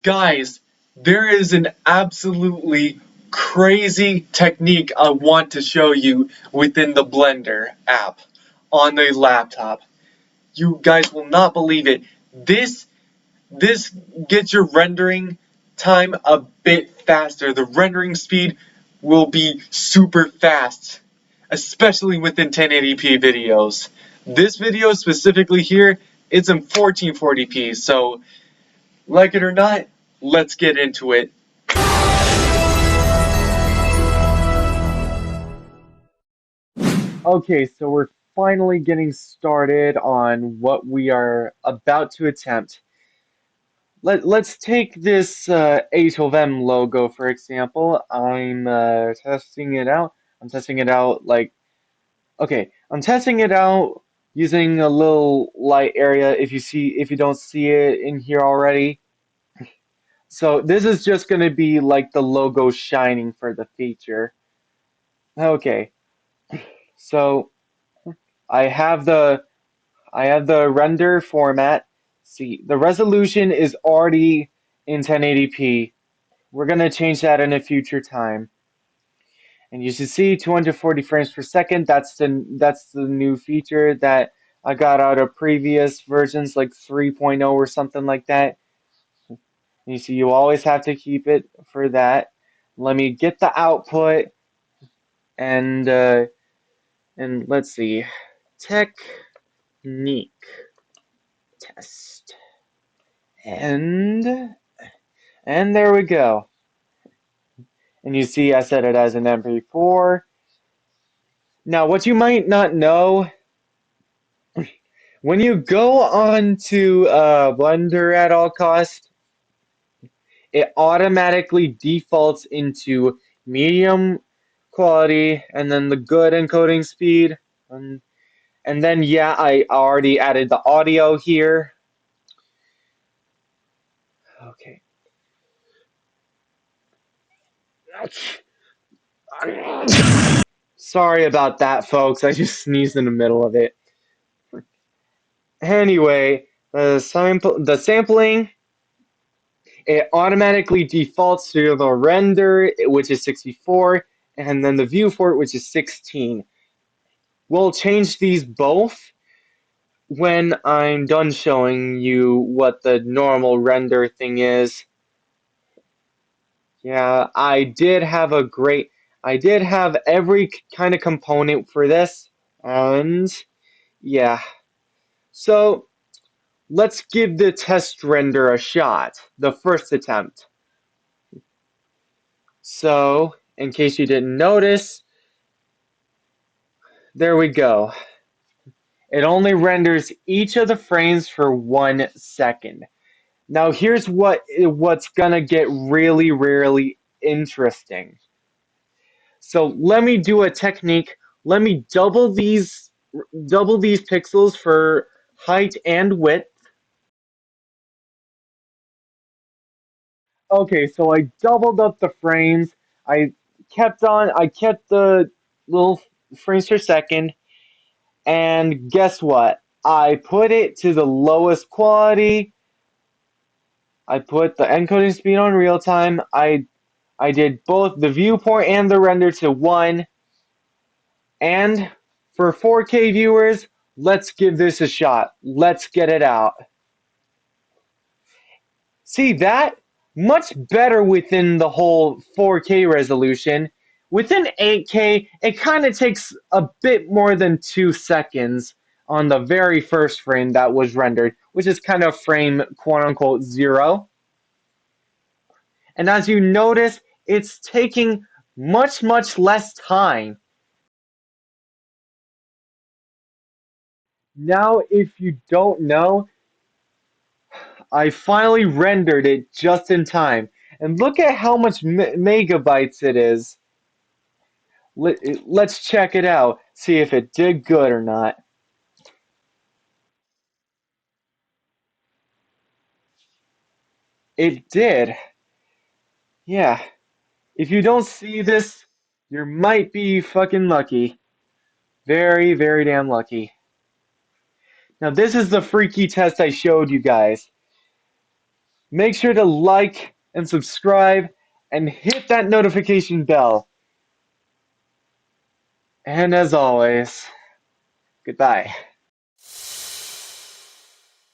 Guys, there is an absolutely crazy technique I want to show you within the Blender app on the laptop. You guys will not believe it. This gets your rendering time a bit faster. The rendering speed will be super fast, especially within 1080p videos. This video specifically here, it's in 1440p, so like it or not, let's get into it. Okay, so we're finally getting started on what we are about to attempt. Let's take this A12M logo, for example. I'm testing it out. I'm testing it out okay, I'm testing it out using a little light area if you don't see it in here already. So this is just going to be like the logo shining for the feature. Okay, so I have the I have the render format. See, the resolution is already in 1080p. We're going to change that in a future time. And you should see 240 frames per second. That's the new feature that I got out of previous versions like 3.0 or something like that. And you see you always have to keep it for that. Let me get the output and let's see. Technique test. And there we go. And you see I set it as an MP4. Now, what you might not know, when you go on to Blender at all costs, it automatically defaults into medium quality and then the good encoding speed. And then, yeah, I already added the audio here. Okay. Sorry about that, folks. I just sneezed in the middle of it. Anyway, the sampling, it automatically defaults to the render, which is 64, and then the viewport, which is 16. We'll change these both when I'm done showing you what the normal render thing is. Yeah, I did have every kind of component for this, and yeah. So let's give the test render a shot, the first attempt. So, in case you didn't notice, there we go. It only renders each of the frames for 1 second. Now here's what's gonna get really, really interesting. So let me do a technique. Let me double these pixels for height and width. Okay, so I doubled up the frames. I kept the little frames per second, and guess what? I put it to the lowest quality. I put the encoding speed on real time. I did both the viewport and the render to 1. And for 4K viewers, let's give this a shot. Let's get it out. See that? Much better within the whole 4K resolution. Within 8K, it kind of takes a bit more than 2 seconds on the very first frame that was rendered, which is kind of frame quote unquote 0. And as you notice, it's taking much, much less time. Now, if you don't know, I finally rendered it just in time. And look at how much megabytes it is. Let's check it out, see if it did good or not. It did. Yeah. If you don't see this, you might be fucking lucky. Very, very damn lucky. Now, this is the freaky test I showed you guys. Make sure to like and subscribe and hit that notification bell. And as always, goodbye.